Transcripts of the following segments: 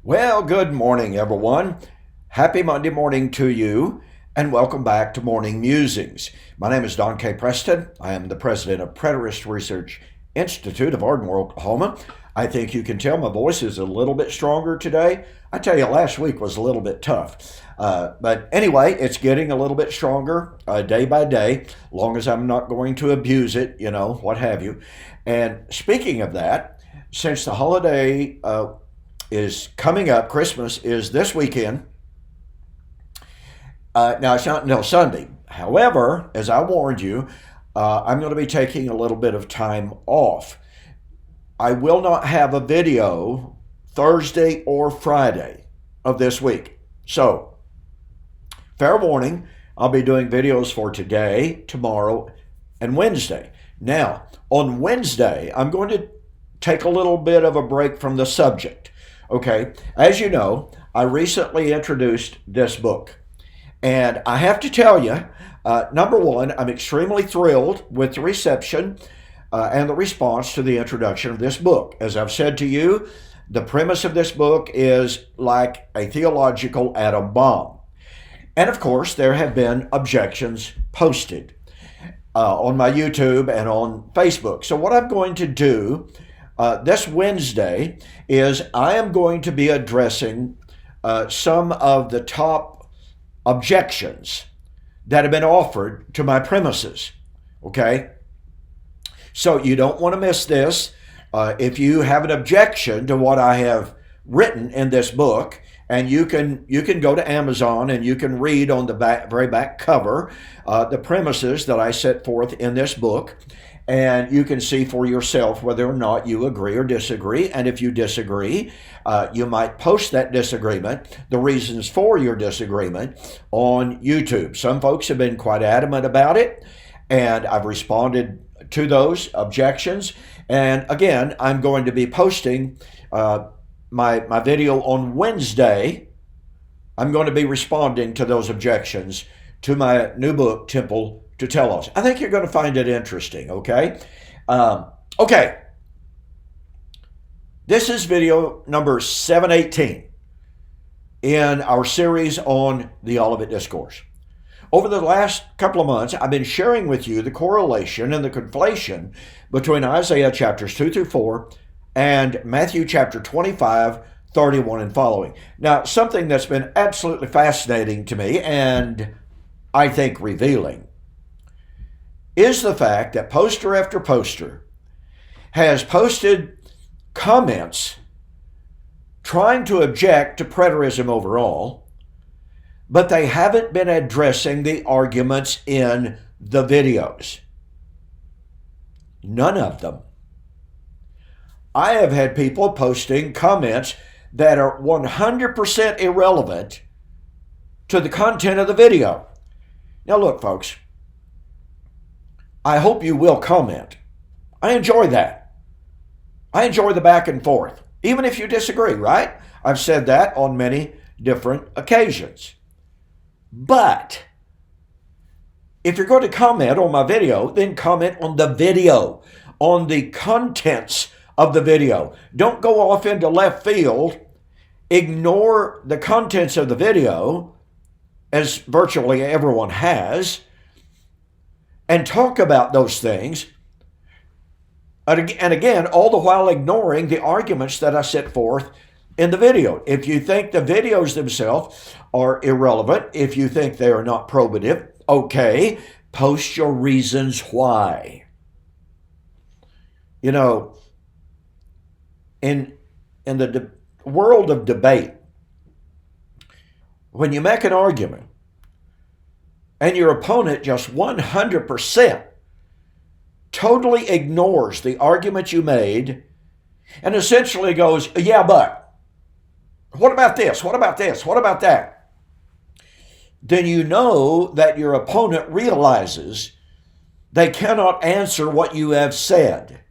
Well, good morning, everyone. Happy Monday morning to you, and welcome back to Morning Musings. My name is Don K. Preston. I am the president of Preterist Research Institute of Ardmore, Oklahoma. I think you can tell my voice is a little bit stronger today. I tell you, last week was a little bit tough. But anyway, it's getting a little bit stronger day by day, long as I'm not going to abuse it, what have you. And speaking of that, since the holiday is coming up, Christmas is this weekend. Now, it's not until Sunday. However, as I warned you, I'm going to be taking a little bit of time off. I will not have a video Thursday or Friday of this week. So, fair warning, I'll be doing videos for today, tomorrow, and Wednesday. Now, on Wednesday, I'm going to take a little bit of a break from the subject. Okay, as you know, I recently introduced this book. And I have to tell you, number one, I'm extremely thrilled with the reception and the response to the introduction of this book. As I've said to you, the premise of this book is like a theological atom bomb. And of course, there have been objections posted on my YouTube and on Facebook. So what I'm going to do this Wednesday is I am going to be addressing some of the top objections that have been offered to my premises. Okay? So you don't want to miss this. If you have an objection to what I have written in this book, and you can go to Amazon and you can read on the very back cover the premises that I set forth in this book. And you can see for yourself whether or not you agree or disagree. And if you disagree, you might post that disagreement, the reasons for your disagreement, on YouTube. Some folks have been quite adamant about it, and I've responded to those objections. And again, I'm going to be posting my video on Wednesday. I'm going to be responding to those objections to my new book, Temple to Telos. I think you're going to find it interesting, okay? Okay. This is video number 718 in our series on the Olivet Discourse. Over the last couple of months, I've been sharing with you the correlation and the conflation between Isaiah chapters 2 through 4 and Matthew chapter 25, 31 and following. Now, something that's been absolutely fascinating to me and I think revealing is the fact that poster after poster has posted comments trying to object to preterism overall, but they haven't been addressing the arguments in the videos. None of them. I have had people posting comments that are 100% irrelevant to the content of the video. Now look, folks, I hope you will comment. I enjoy that. I enjoy the back and forth, even if you disagree, right? I've said that on many different occasions. But if you're going to comment on my video, then comment on the video, on the contents of the video. Don't go off into left field, ignore the contents of the video, as virtually everyone has, and talk about those things, and again, all the while ignoring the arguments that I set forth in the video. If you think the videos themselves are irrelevant, if you think they are not probative, okay, post your reasons why. You know, in the world of debate, when you make an argument and your opponent just 100% totally ignores the argument you made and essentially goes, yeah, but what about this? What about this? What about that? Then you know that your opponent realizes they cannot answer what you have said.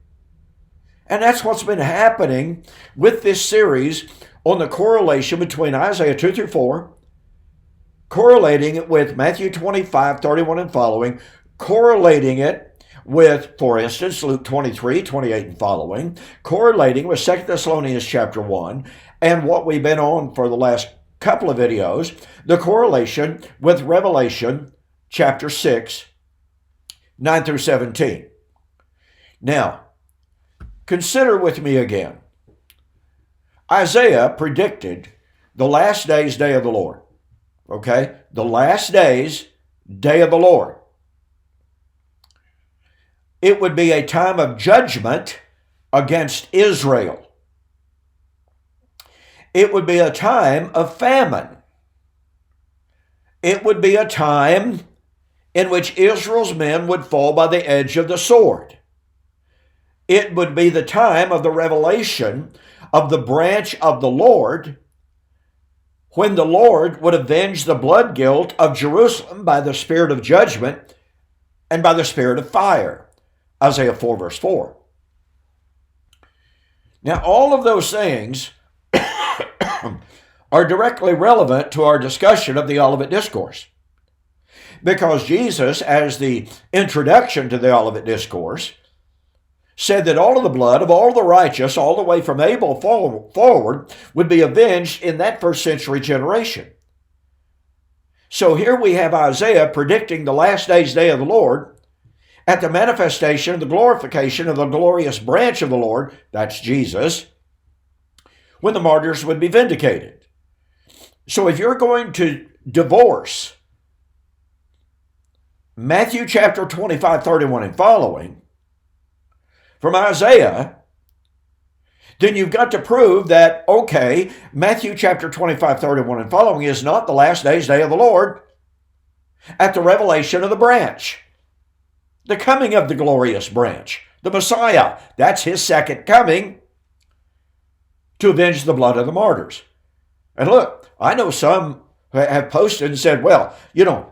And that's what's been happening with this series on the correlation between Isaiah 2 through 4, correlating it with Matthew 25, 31 and following, correlating it with, for instance, Luke 23, 28 and following, correlating with 2 Thessalonians chapter 1, and what we've been on for the last couple of videos, the correlation with Revelation chapter 6, 9 through 17. Now, consider with me again. Isaiah predicted the last days, day of the Lord. Okay? The last days, day of the Lord. It would be a time of judgment against Israel. It would be a time of famine. It would be a time in which Israel's men would fall by the edge of the sword. It would be the time of the revelation of the branch of the Lord, when the Lord would avenge the blood guilt of Jerusalem by the spirit of judgment and by the spirit of fire. Isaiah 4 verse 4. Now, all of those things are directly relevant to our discussion of the Olivet Discourse. Because Jesus, as the introduction to the Olivet Discourse, said that all of the blood of all the righteous, all the way from Abel forward, would be avenged in that first century generation. So here we have Isaiah predicting the last days, day of the Lord, at the manifestation, the glorification of the glorious branch of the Lord, that's Jesus, when the martyrs would be vindicated. So if you're going to divorce Matthew chapter 25, 31 and following from Isaiah, then you've got to prove that, okay, Matthew chapter 25, 31 and following is not the last days, day of the Lord at the revelation of the branch, the coming of the glorious branch, the Messiah. That's his second coming to avenge the blood of the martyrs. And look, I know some have posted and said, well,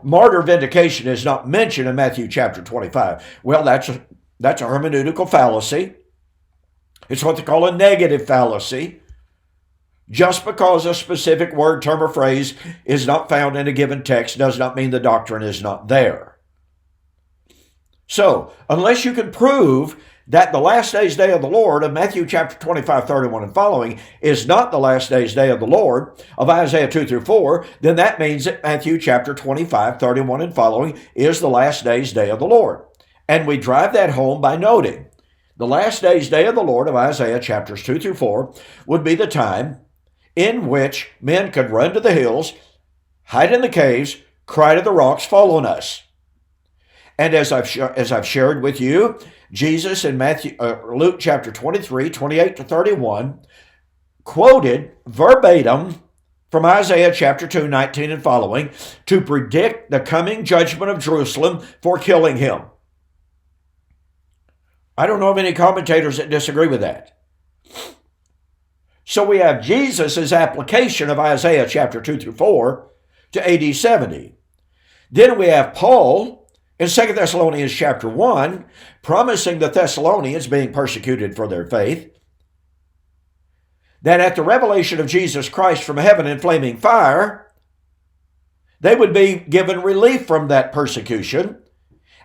martyr vindication is not mentioned in Matthew chapter 25. Well, that's a hermeneutical fallacy. It's what they call a negative fallacy. Just because a specific word, term, or phrase is not found in a given text does not mean the doctrine is not there. So, unless you can prove that the last days, day of the Lord of Matthew chapter 25, 31 and following is not the last days, day of the Lord of Isaiah 2 through 4, then that means that Matthew chapter 25, 31 and following is the last days, day of the Lord. And we drive that home by noting the last days, day of the Lord of Isaiah chapters 2 through 4 would be the time in which men could run to the hills, hide in the caves, cry to the rocks, fall on us. And as I've shared with you, Jesus in Luke chapter 23, 28 to 31, quoted verbatim from Isaiah chapter 2, 19 and following to predict the coming judgment of Jerusalem for killing him. I don't know of any commentators that disagree with that. So we have Jesus' application of Isaiah chapter 2 through 4 to AD 70. Then we have Paul in 2 Thessalonians chapter 1, promising the Thessalonians, being persecuted for their faith, that at the revelation of Jesus Christ from heaven in flaming fire, they would be given relief from that persecution.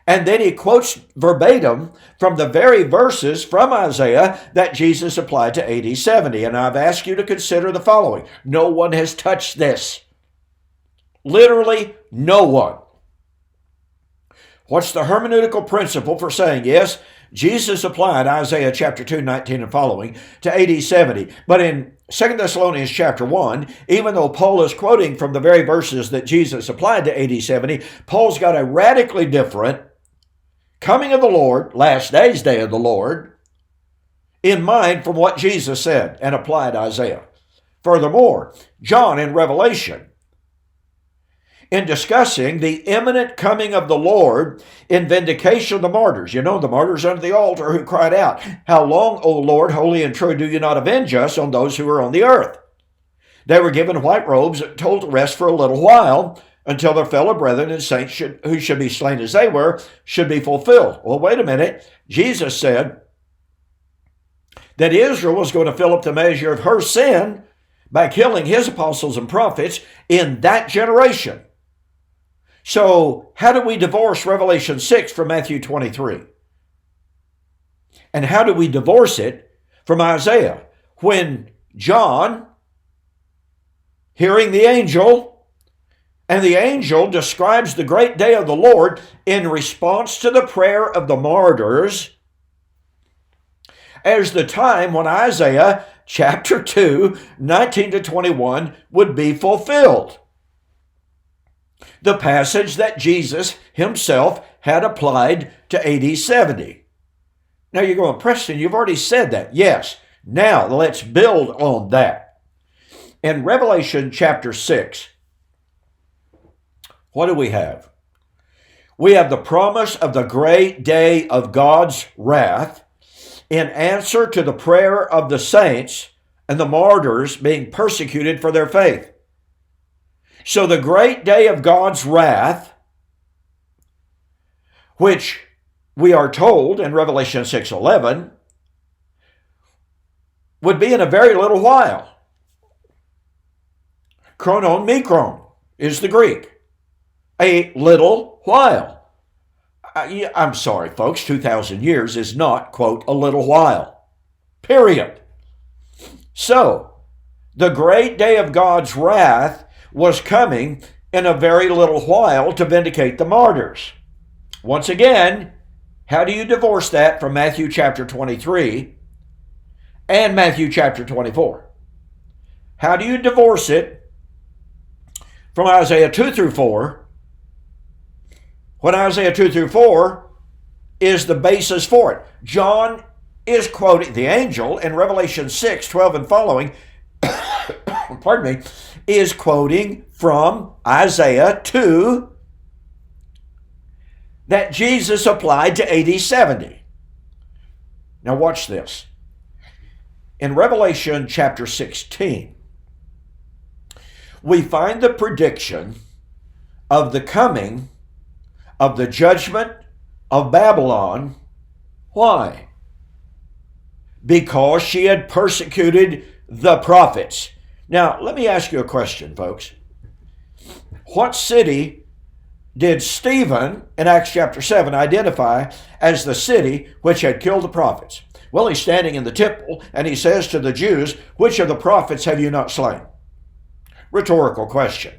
And then he quotes verbatim from the very verses from Isaiah that Jesus applied to AD 70. And I've asked you to consider the following. No one has touched this. Literally no one. What's the hermeneutical principle for saying, yes, Jesus applied Isaiah chapter 2, 19 and following to AD 70. But in 2 Thessalonians chapter 1, even though Paul is quoting from the very verses that Jesus applied to AD 70, Paul's got a radically different coming of the Lord, last days, day of the Lord, in mind from what Jesus said and applied Isaiah. Furthermore, John in Revelation, in discussing the imminent coming of the Lord in vindication of the martyrs. The martyrs under the altar who cried out, "How long, O Lord, holy and true, do you not avenge us on those who are on the earth?" They were given white robes and told to rest for a little while until their fellow brethren and saints who should be slain as they were should be fulfilled. Well, wait a minute. Jesus said that Israel was going to fill up the measure of her sin by killing his apostles and prophets in that generation. So how do we divorce Revelation 6 from Matthew 23? And how do we divorce it from Isaiah? When John, hearing the angel, and the angel describes the great day of the Lord in response to the prayer of the martyrs as the time when Isaiah chapter 2, 19 to 21 would be fulfilled. The passage that Jesus himself had applied to AD 70. Now you're going, Preston, you've already said that. Yes. Now let's build on that. In Revelation chapter 6, what do we have? We have the promise of the great day of God's wrath in answer to the prayer of the saints and the martyrs being persecuted for their faith. So the great day of God's wrath, which we are told in Revelation 6:11, would be in a very little while. Chronon mikron is the Greek. A little while. I'm sorry, folks, 2,000 years is not, quote, a little while. Period. So, the great day of God's wrath was coming in a very little while to vindicate the martyrs. Once again, how do you divorce that from Matthew chapter 23 and Matthew chapter 24? How do you divorce it from Isaiah 2 through 4 when Isaiah 2 through 4 is the basis for it? John is quoting the angel in Revelation 6, 12 and following, pardon me, is quoting from Isaiah 2 that Jesus applied to AD 70. Now watch this. In Revelation chapter 16, we find the prediction of the coming of the judgment of Babylon. Why? Because she had persecuted the prophets. Now, let me ask you a question, folks. What city did Stephen in Acts chapter 7 identify as the city which had killed the prophets? Well, he's standing in the temple and he says to the Jews, which of the prophets have you not slain? Rhetorical question.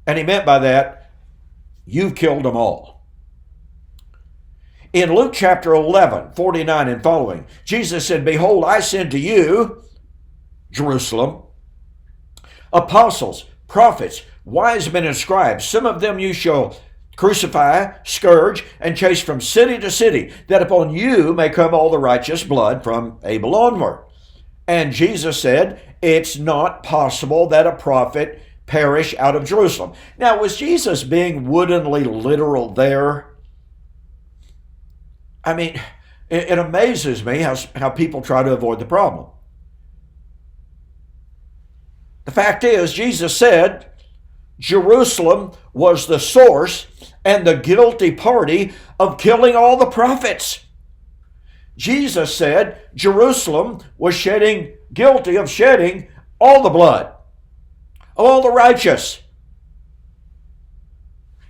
And he meant by that, you've killed them all. In Luke chapter 11, 49 and following, Jesus said, behold, I send to you, Jerusalem, apostles, prophets, wise men and scribes. Some of them you shall crucify, scourge, and chase from city to city, that upon you may come all the righteous blood from Abel onward. And Jesus said, it's not possible that a prophet perish out of Jerusalem. Now, was Jesus being woodenly literal there? I mean, it amazes me how people try to avoid the problem. The fact is, Jesus said Jerusalem was the source and the guilty party of killing all the prophets. Jesus said Jerusalem was guilty of shedding all the blood of all the righteous.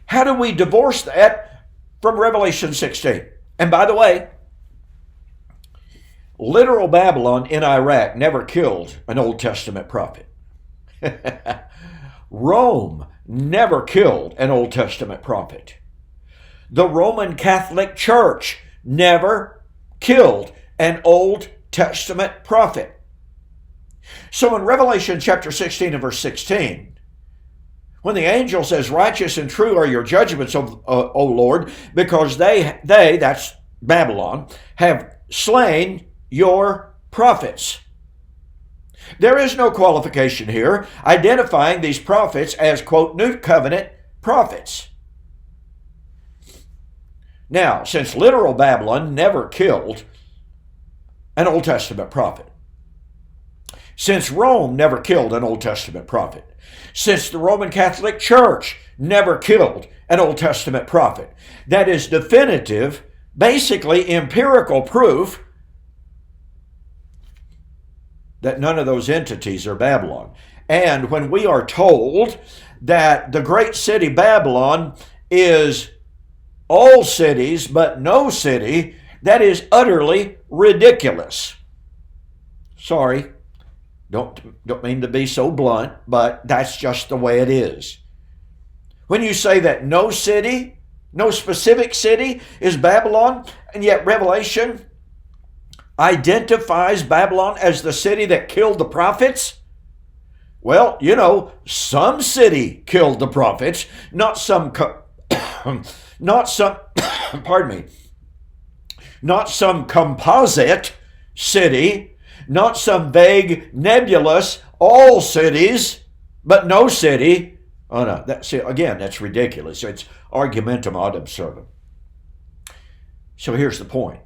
How do we divorce that from Revelation 16? And by the way, literal Babylon in Iraq never killed an Old Testament prophet. Rome never killed an Old Testament prophet. The Roman Catholic Church never killed an Old Testament prophet. So in Revelation chapter 16 and verse 16, when the angel says, righteous and true are your judgments, O Lord, because they, that's Babylon, have slain your prophets. There is no qualification here identifying these prophets as, quote, New Covenant prophets. Now, since literal Babylon never killed an Old Testament prophet, since Rome never killed an Old Testament prophet, since the Roman Catholic Church never killed an Old Testament prophet, that is definitive, basically empirical proof that none of those entities are Babylon. And when we are told that the great city Babylon is all cities but no city, That is utterly ridiculous. Sorry, don't mean to be so blunt, but that's just the way it is. When you say that no city, no specific city is Babylon, and yet Revelation identifies Babylon as the city that killed the prophets, well, you know, some city killed the prophets, not some pardon me, not some composite city, not some vague, nebulous, all cities, but no city. Oh no, that's ridiculous. It's argumentum ad absurdum. So here's the point.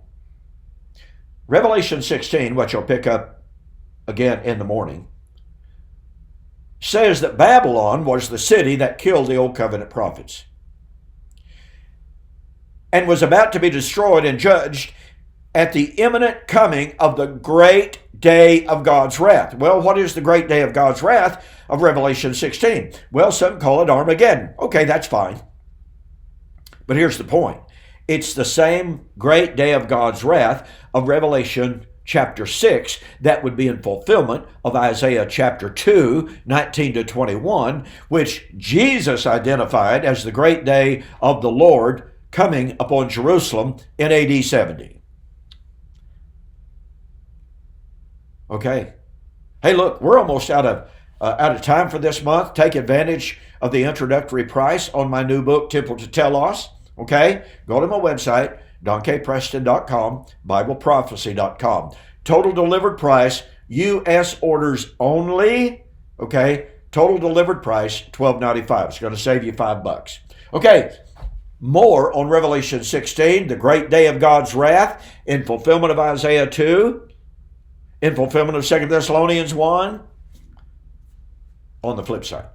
Revelation 16, which I'll pick up again in the morning, says that Babylon was the city that killed the Old Covenant prophets and was about to be destroyed and judged at the imminent coming of the great day of God's wrath. Well, what is the great day of God's wrath of Revelation 16? Well, some call it Armageddon. Okay, that's fine. But here's the point. It's the same great day of God's wrath of Revelation chapter 6 that would be in fulfillment of Isaiah chapter 2, 19 to 21, which Jesus identified as the great day of the Lord coming upon Jerusalem in AD 70. Okay. Hey, look, we're almost out of time for this month. Take advantage of the introductory price on my new book, Temple to Telos. Okay, go to my website, donkpreston.com, bibleprophecy.com. Total delivered price, U.S. orders only. Okay, total delivered price, $12.95. It's going to save you $5. Okay, more on Revelation 16, the great day of God's wrath, in fulfillment of Isaiah 2, in fulfillment of 2 Thessalonians 1, on the flip side.